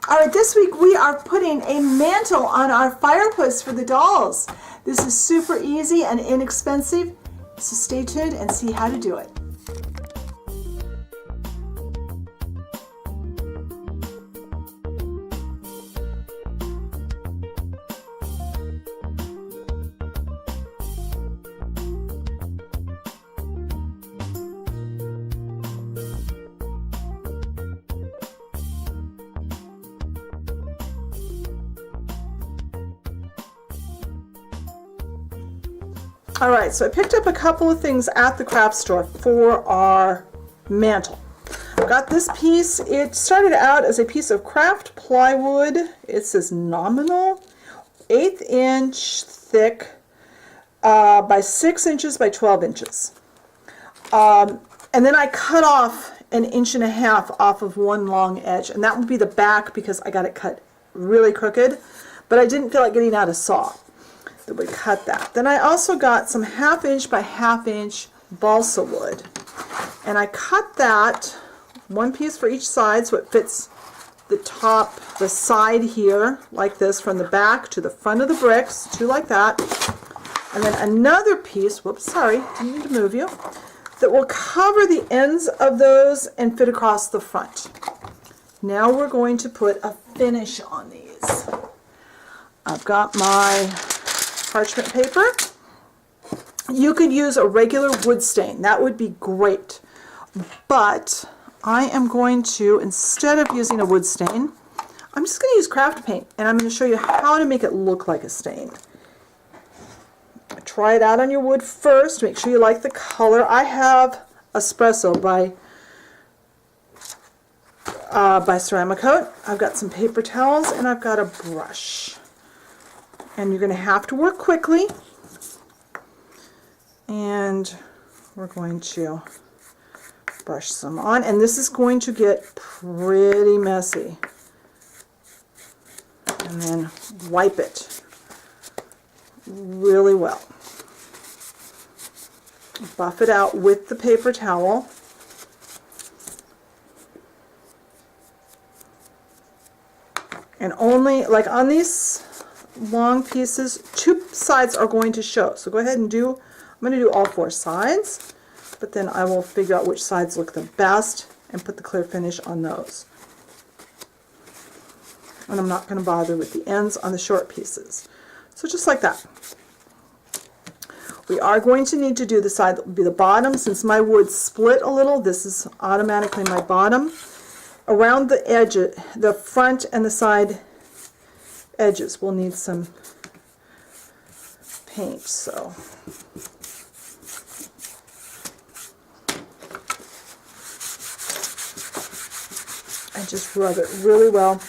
All right, this week we are putting a mantle on our fireplace for the dolls. This is super easy and inexpensive, so stay tuned and see how to do it. All right, so I picked up a couple of things at the craft store for our mantle. I've got this piece. It started out as a piece of craft plywood. It says nominal, 1/8 inch thick by 6 inches by 12 inches. And then I cut off 1.5 inches off of one long edge, and that would be the back because I got it cut really crooked, but I didn't feel like getting out a saw that would cut that. Then I also got some 1/2 inch by 1/2 inch balsa wood, and I cut that one piece for each side so it fits the side here like this, from the back to the front of the bricks, two like that, and then another piece, whoops, sorry, didn't mean to move you, that will cover the ends of those and fit across the front. Now we're going to put a finish on these. I've got my parchment paper. You could use a regular wood stain, that would be great, but I am going to, instead of using a wood stain, I'm just going to use craft paint, and I'm going to show you how to make it look like a stain. Try it out on your wood first, make sure you like the color. I have Espresso by Ceramicoat. I've got some paper towels and I've got a brush. And you're going to have to work quickly, and we're going to brush some on, and this is going to get pretty messy, and then wipe it really well. Buff it out with the paper towel. And only, like on these long pieces, 2 sides are going to show. So go ahead and I'm going to do all 4 sides, but then I will figure out which sides look the best and put the clear finish on those. And I'm not going to bother with the ends on the short pieces. So just like that. We are going to need to do the side that will be the bottom. Since my wood split a little, this is automatically my bottom. Around the edge, the front and the side edges will need some paint, so I just rub it really well.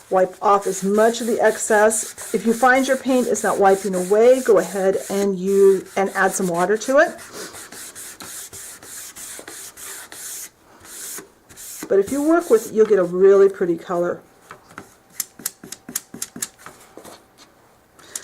Wipe off as much of the excess. If you find your paint is not wiping away, go ahead and add some water to it. But if you work with it, you'll get a really pretty color.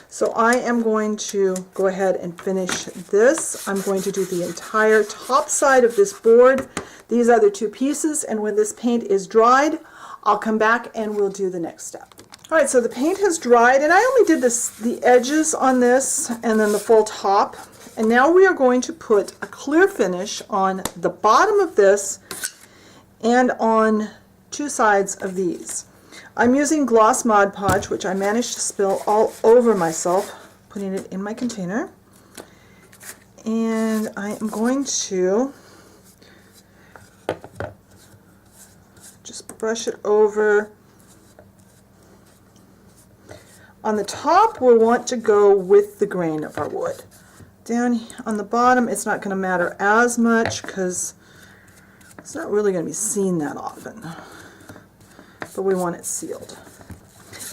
So I am going to go ahead and finish this. I'm going to do the entire top side of this board, these other 2 pieces, and when this paint is dried, I'll come back and we'll do the next step. Alright, so the paint has dried, and I only did the edges on this and then the full top. And now we are going to put a clear finish on the bottom of this and on 2 sides of these. I'm using gloss Mod Podge, which I managed to spill all over myself, putting it in my container. And I am going to just brush it over. On the top, we'll want to go with the grain of our wood. Down on the bottom, it's not going to matter as much because it's not really going to be seen that often. But we want it sealed.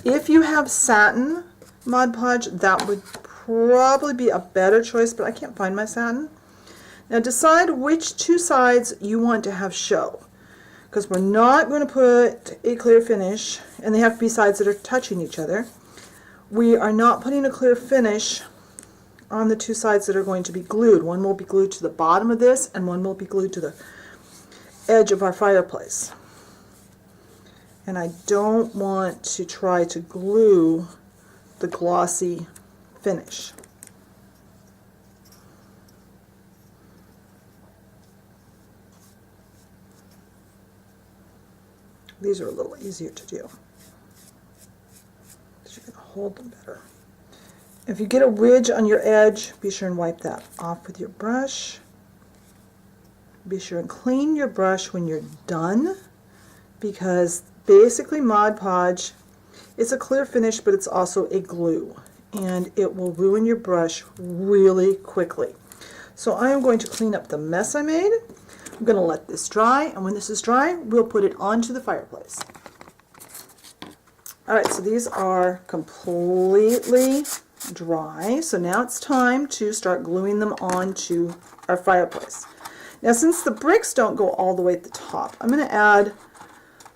If you have satin Mod Podge, that would probably be a better choice, but I can't find my satin. Now decide which 2 sides you want to have show, because we're not going to put a clear finish, and they have to be sides that are touching each other. We are not putting a clear finish on the 2 sides that are going to be glued. One will be glued to the bottom of this, and one will be glued to the edge of our fireplace. and I don't want to try to glue the glossy finish. These are a little easier to do because you can hold them better. If you get a ridge on your edge, be sure and wipe that off with your brush. Be sure and clean your brush when you're done, because basically Mod Podge, it's a clear finish, but it's also a glue, and it will ruin your brush really quickly. So I am going to clean up the mess I made. I'm going to let this dry, and when this is dry, we'll put it onto the fireplace. Alright, so these are completely dry, so now it's time to start gluing them onto our fireplace. Now, since the bricks don't go all the way at the top, I'm going to add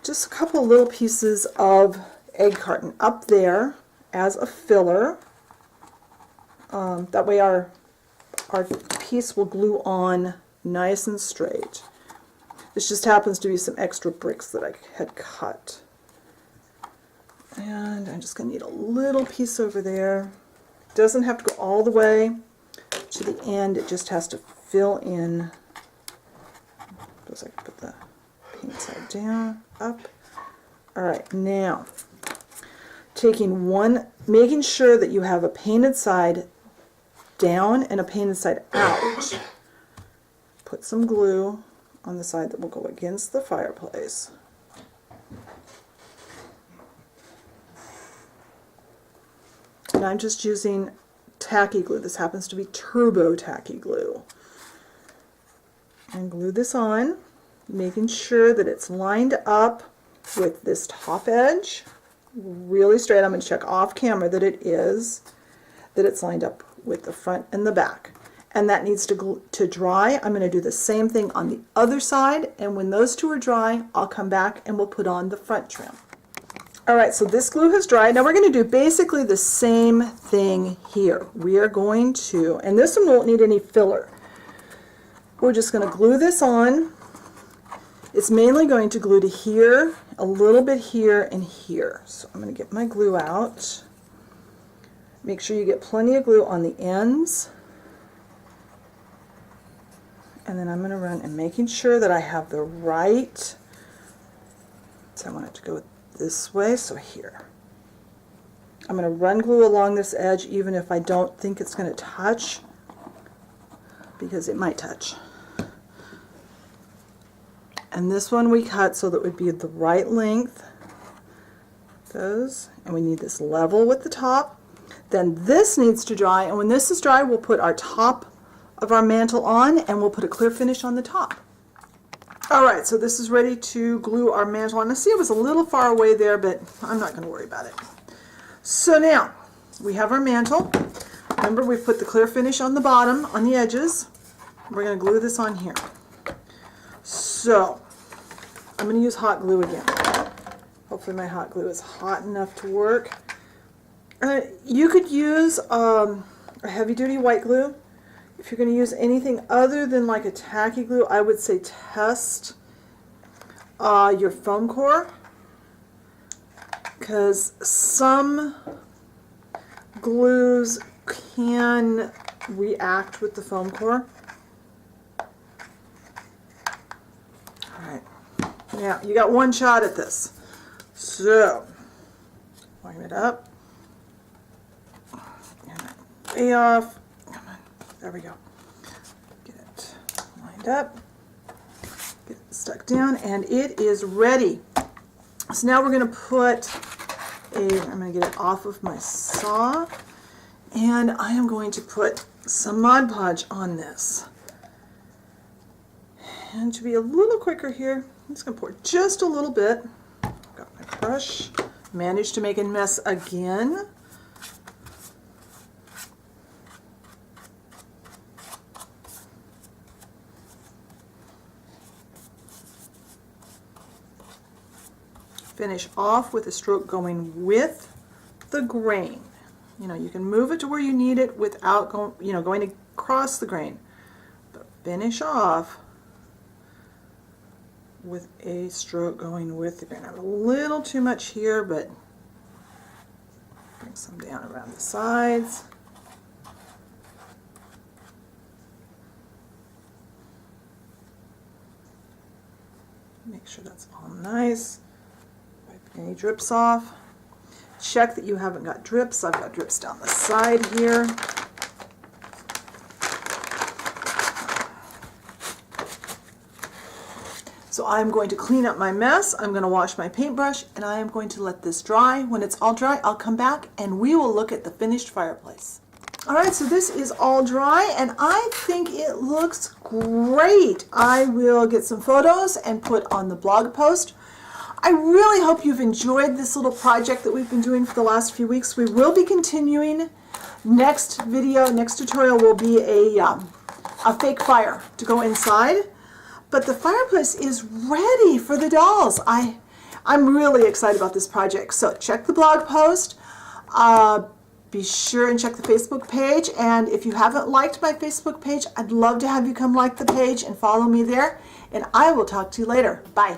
just a couple little pieces of egg carton up there as a filler. That way our piece will glue on nice and straight. This just happens to be some extra bricks that I had cut. And I'm just going to need a little piece over there. It doesn't have to go all the way to the end, it just has to fill in. I can put the paint side down, up. Alright, now making sure that you have a painted side down and a painted side out. Put some glue on the side that will go against the fireplace. And I'm just using tacky glue. This happens to be turbo tacky glue. And glue this on, making sure that it's lined up with this top edge really straight. I'm going to check off camera that it's lined up with the front and the back. And that needs to dry. I'm going to do the same thing on the other side, and when those two are dry, I'll come back and we'll put on the front trim. Alright, so this glue has dried. Now we're going to do basically the same thing here. We are going to, and this one won't need any filler. We're just going to glue this on. It's mainly going to glue to here, a little bit here, and here. So I'm going to get my glue out. Make sure you get plenty of glue on the ends. And then I'm going to run and making sure that I have the right, so I want it to go this way, so here. I'm going to run glue along this edge even if I don't think it's going to touch, because it might touch. And this one we cut so that it would be the right length. Those, and we need this level with the top. Then this needs to dry, and when this is dry, we'll put our top of our mantle on, and we'll put a clear finish on the top. Alright, so this is ready to glue our mantle on. I see it was a little far away there, but I'm not going to worry about it. So now, we have our mantle. Remember, we've put the clear finish on the bottom, on the edges. We're going to glue this on here. So, I'm going to use hot glue again. Hopefully my hot glue is hot enough to work. You could use a heavy-duty white glue. If you're going to use anything other than like a tacky glue, I would say test your foam core, because some glues can react with the foam core. Alright, now you got one shot at this. So, line it up. And way off. Come on, there we go. Get it lined up. Get it stuck down, and it is ready. So now we're going to put I'm going to get it off of my saw, and I am going to put some Mod Podge on this. And to be a little quicker here, I'm just going to pour just a little bit. Got my brush. Managed to make a mess again. Finish off with a stroke going with the grain. You know, you can move it to where you need it without going across the grain. But finish off with a stroke going with it. You're gonna have a little too much here, but bring some down around the sides. Make sure that's all nice. Wipe any drips off. Check that you haven't got drips. I've got drips down the side here. So I'm going to clean up my mess. I'm going to wash my paintbrush, and I am going to let this dry. When it's all dry, I'll come back and we will look at the finished fireplace. All right, so this is all dry, and I think it looks great. I will get some photos and put on the blog post. I really hope you've enjoyed this little project that we've been doing for the last few weeks. We will be continuing. Next video, next tutorial will be a fake fire to go inside. But the fireplace is ready for the dolls. I'm really excited about this project. So check the blog post. Be sure and check the Facebook page. And if you haven't liked my Facebook page, I'd love to have you come like the page and follow me there. And I will talk to you later. Bye.